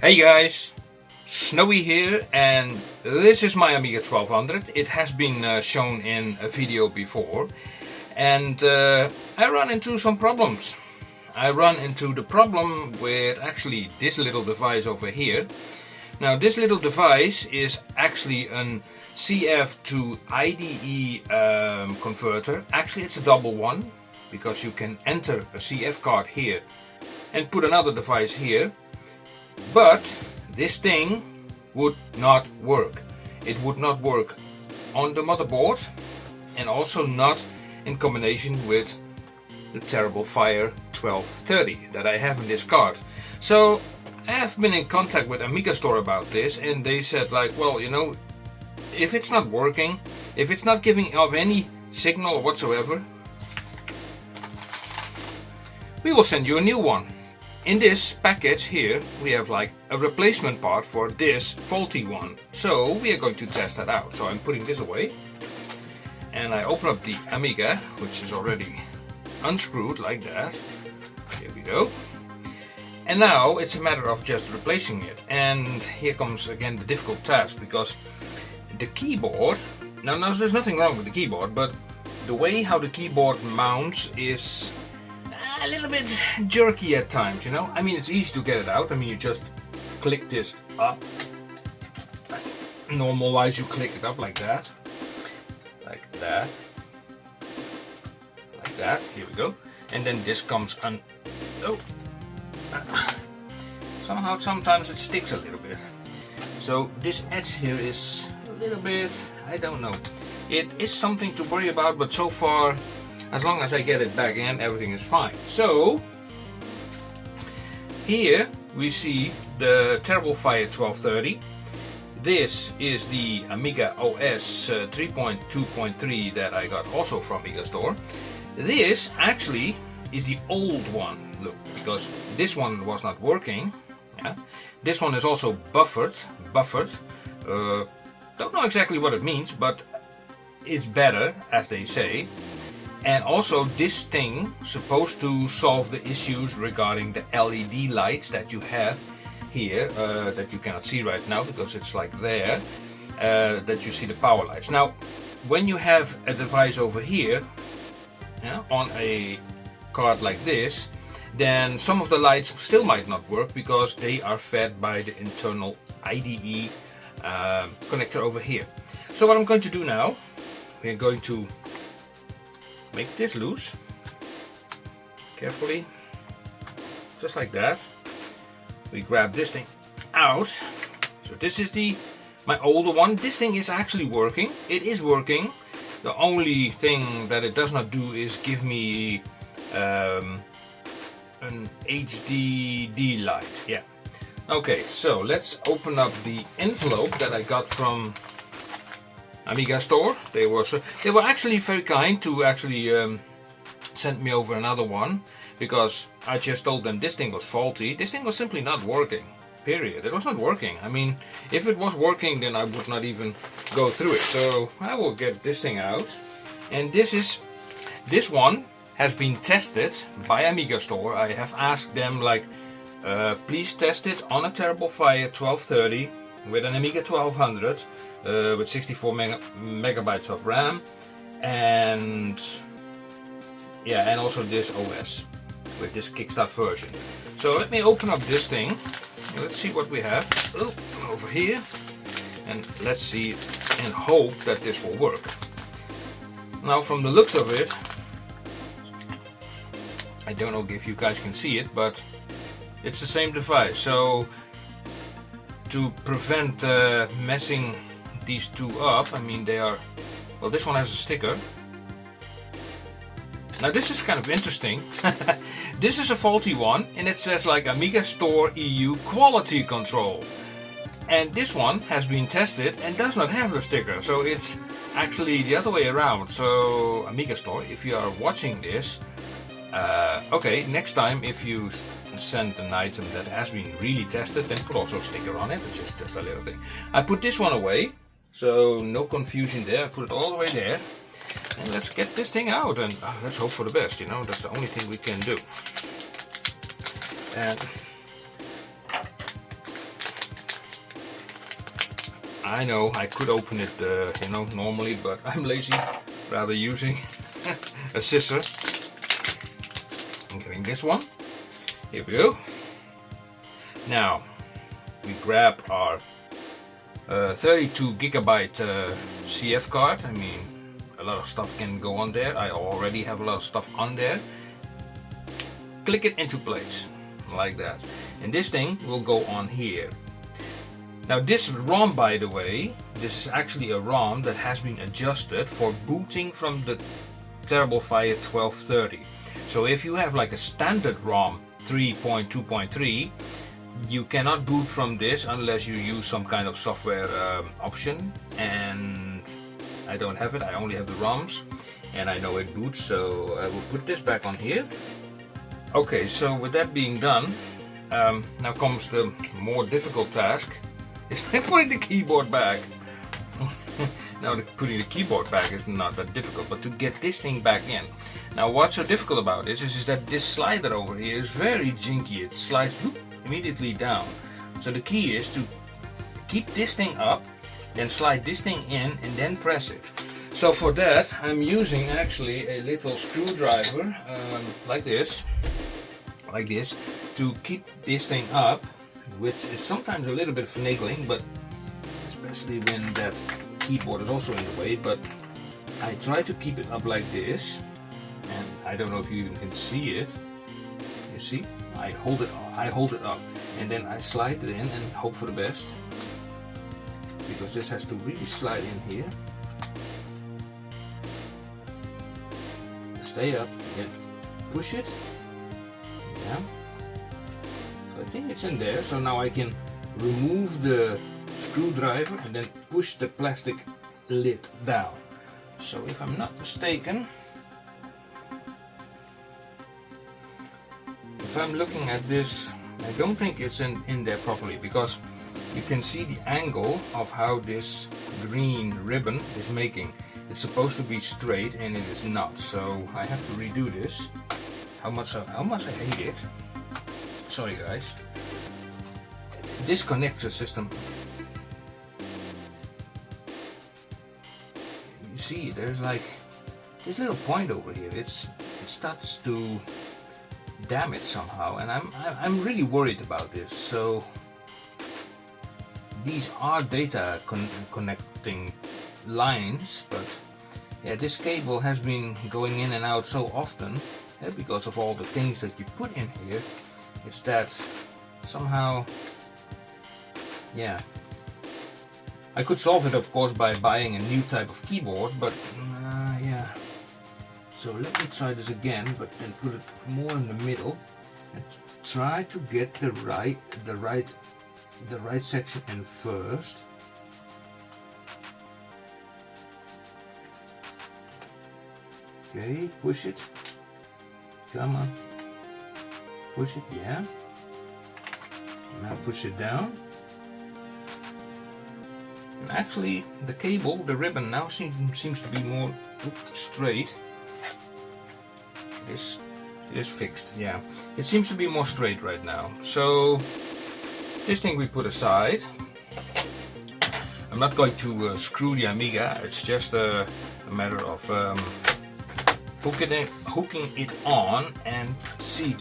Hey guys, Snowy here, and this is my Amiga 1200. It has been shown in a video before, and I run into some problems. I run into the problem with actually this little device over here. Now this little device is actually an CF to IDE converter. Actually it's a double one, because you can enter a CF card here and put another device here. But this thing would not work. It would not work on the motherboard, and also not in combination with the terrible Fire 1230 that I have in this card. So I have been in contact with Amigastore about this, and they said like, well, you know, if it's not working, if it's not giving off any signal whatsoever, we will send you a new one. In this package here we have like a replacement part for this faulty one, so we are going to test that out. So I'm putting this away and I open up the Amiga, which is already unscrewed like that. Here we go. And now it's a matter of just replacing it, and here comes again the difficult task, because the keyboard, now there's nothing wrong with the keyboard, but the way how the keyboard mounts is a little bit jerky at times, you know. I mean, it's easy to get it out. I mean, you just click this up. Normal wise, you click it up like that, like that, like that. Here we go. And then this comes on. Oh, somehow sometimes it sticks a little bit. So this edge here is a little bit, I don't know. It is something to worry about, but so far, as long as I get it back in, everything is fine. So here we see the terrible Fire 1230. This is the Amiga OS 3.2.3 that I got also from Amigastore. This actually is the old one. Look, because this one was not working. Yeah. This one is also buffered. Don't know exactly what it means, but it's better, as they say. And also this thing supposed to solve the issues regarding the LED lights that you have here, that you cannot see right now because it's like there, that you see the power lights. Now when you have a device over here, yeah, on a card like this, then some of the lights still might not work because they are fed by the internal IDE connector over here. So what I'm going to do now, we're going to make this loose carefully, just like that. We grab this thing out. So this is my older one. This thing is actually working. It is working. The only thing that it does not do is give me an HDD light. Yeah. Okay, so let's open up the envelope that I got from Amigastore. They were actually very kind to actually send me over another one, because I just told them this thing was faulty. This thing was simply not working. Period. It was not working. I mean, if it was working, then I would not even go through it. So I will get this thing out, and this one has been tested by Amigastore. I have asked them like, please test it on a terrible Fire 1230 with an Amiga 1200. With 64 megabytes of RAM, and yeah, and also this OS with this kickstart version. So let me open up this thing. Let's see what we have. Oh, over here, and let's see and hope that this will work. Now from the looks of it, I don't know if you guys can see it, but it's the same device. So to prevent messing these two up, I mean, they are, well, this one has a sticker. Now this is kind of interesting. This is a faulty one, and it says like Amigastore.eu quality control, and this one has been tested and does not have a sticker, so it's actually the other way around. So Amigastore, if you are watching this, okay, next time if you send an item that has been really tested, then put also a sticker on it. It's just a little thing. I put this one away, so no confusion there. I put it all the way there, and let's get this thing out, and let's hope for the best, you know. That's the only thing we can do. And I know I could open it, you know, normally, but I'm lazy, rather using a scissor. I'm getting this one. Here we go. Now we grab our 32 gigabyte CF card. I mean, a lot of stuff can go on there. I already have a lot of stuff on there. Click it into place like that, and this thing will go on here. Now this ROM, by the way, this is actually a ROM that has been adjusted for booting from the Terrible Fire 1230. So if you have like a standard ROM 3.2.3, you cannot boot from this unless you use some kind of software option, and I don't have it. I only have the ROMs, and I know it boots, so I will put this back on here. Okay, so with that being done, now comes the more difficult task. Is putting the keyboard back. Now putting the keyboard back is not that difficult, but to get this thing back in. Now what's so difficult about this is that this slider over here is very jinky. It slides immediately down. So the key is to keep this thing up, then slide this thing in, and then press it. So for that I'm using actually a little screwdriver like this, to keep this thing up, which is sometimes a little bit finagling, but especially when that keyboard is also in the way. But I try to keep it up like this, and I don't know if you even can see it. You see, I hold it up, and then I slide it in and hope for the best, because this has to really slide in here. Stay up, and push it. Yeah. I think it's in there, so now I can remove the screwdriver and then push the plastic lid down. So if I'm not mistaken, if I'm looking at this, I don't think it's in there properly, because you can see the angle of how this green ribbon is making. It's supposed to be straight and it is not, so I have to redo this. How much I hate it. Sorry guys. Disconnect the system. You see, there's like this little point over here. It starts to damage somehow, and I'm really worried about this. So these are data connecting lines, but yeah, this cable has been going in and out so often, because of all the things that you put in here. It's that somehow, yeah. I could solve it, of course, by buying a new type of keyboard, but yeah. So let me try this again, but then put it more in the middle and try to get the right section in first. Okay, push it. Come on. Push it, yeah. Now push it down. And actually, the cable, the ribbon now seems to be more straight. It is fixed, yeah. It seems to be more straight right now. So this thing we put aside. I'm not going to screw the Amiga. It's just a matter of hooking it on and see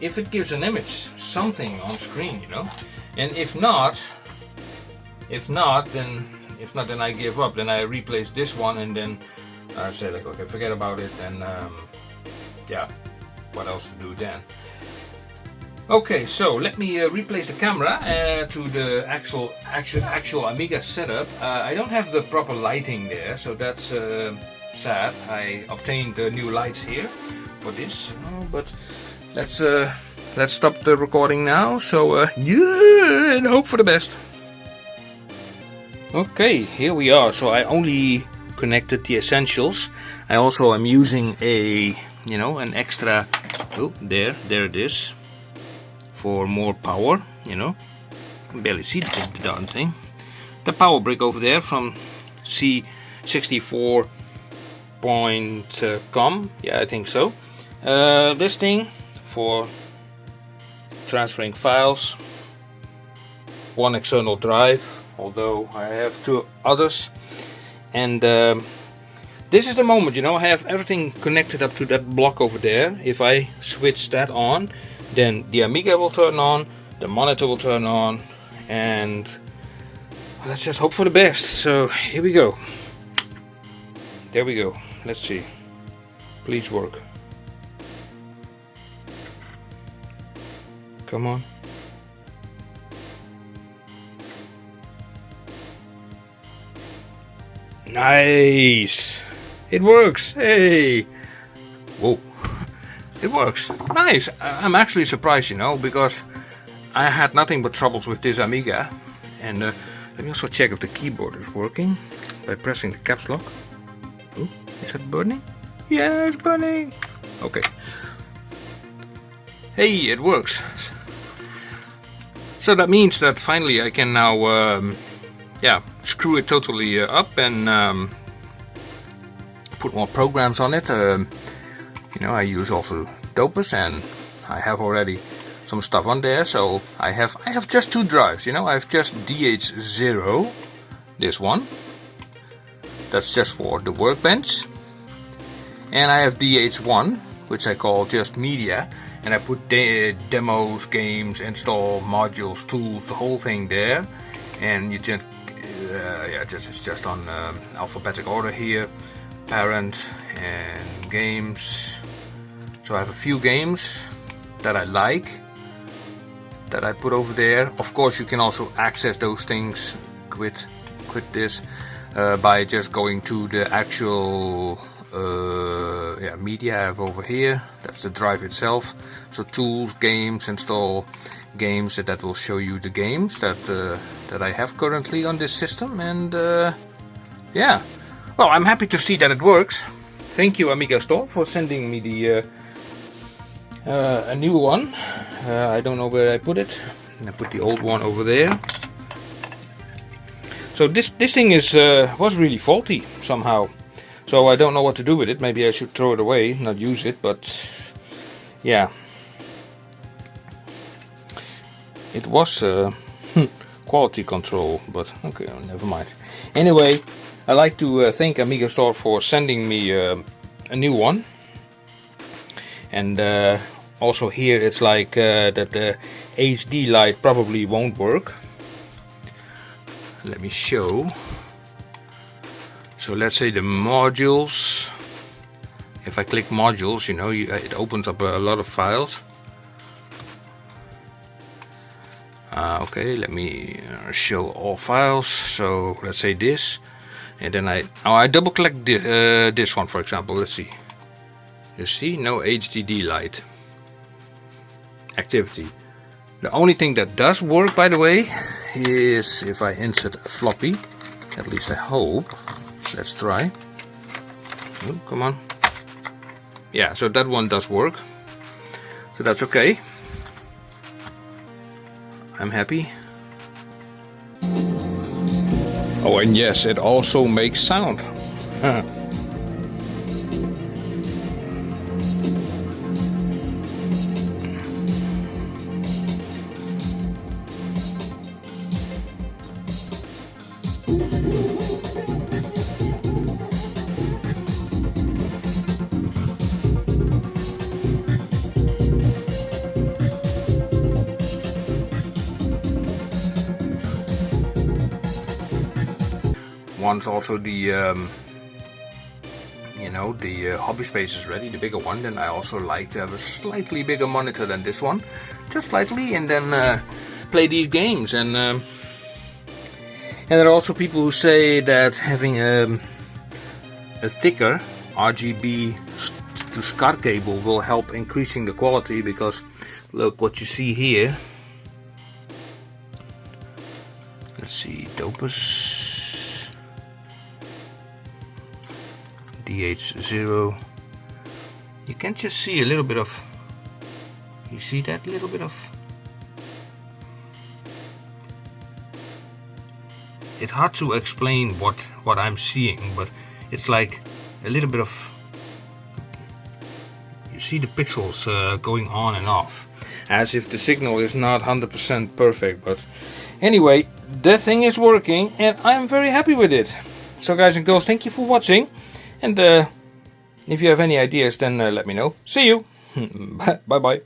if it gives an image, something on screen, you know. And if not, then I give up. Then I replace this one, and then I say like, okay, forget about it. And yeah, what else to do then? Okay, so let me replace the camera to the actual Amiga setup. I don't have the proper lighting there, so that's sad. I obtained new lights here for this, but let's stop the recording now. So yeah, and hope for the best. Okay, here we are. So I only connected the essentials. I also am using a, you know, an extra. Oh, there it is, for more power. You know, I can barely see the darn thing. The power brick over there from C64.com. Yeah, I think so. This thing for transferring files. One external drive although I have 2 others. And this is the moment, you know, I have everything connected up to that block over there. If I switch that on, then the Amiga will turn on, the monitor will turn on, and let's just hope for the best. So here we go. There we go. Let's see. Please work. Come on. Nice. It works. Hey. Whoa. It works. Nice. I'm actually surprised, you know, because I had nothing but troubles with this Amiga. And let me also check if the keyboard is working by pressing the caps lock. Ooh, is that burning? Yeah, it's burning. Okay. Hey, it works. So that means that finally I can now, screw it totally up and put more programs on it. You know, I use also Dopus, and I have already some stuff on there. So I have just 2 drives. You know, I have just DH0, this one. That's just for the workbench. And I have DH1, which I call just media. And I put demos, games, install modules, tools, the whole thing there. And you just, it's just on alphabetic order here. Parent and games. So I have a few games that I like that I put over there. Of course, you can also access those things, quit this, by just going to the actual media I have over here. That's the drive itself. So tools, games, install games, that will show you the games that I have currently on this system. And yeah, well, I'm happy to see that it works. Thank you, Amigastore, for sending me the a new one. I don't know where I put it. I put the old one over there. So this thing is was really faulty somehow. So I don't know what to do with it. Maybe I should throw it away, not use it, but yeah. It was quality control, but okay, never mind. Anyway, I'd like to thank Amigastore for sending me a new one. And also here it's like that the HD light probably won't work. Let me show. So let's say the modules. If I click modules, you know, it opens up a lot of files. Okay, let me show all files. So let's say this, and then I double click this one, for example. Let's see. You see, no HDD light activity. The only thing that does work, by the way, is if I insert a floppy. At least I hope. Let's try. Oh, come on. Yeah, so that one does work. So that's okay. I'm happy. Oh, and yes, it also makes sound. Once also the the hobby space is ready, the bigger one, then I also like to have a slightly bigger monitor than this one, just slightly, and then play these games. And there are also people who say that having a thicker RGB to SCAR cable will help increasing the quality, because look what you see here. Let's see, Dopus. DH0. You can just see a little bit of, you see that little bit of, it's hard to explain what I'm seeing, but it's like a little bit of, you see the pixels going on and off, as if the signal is not 100% perfect. But Anyway, the thing is working and I'm very happy with it. So guys and girls, thank you for watching. And if you have any ideas, then let me know. See you. Bye bye.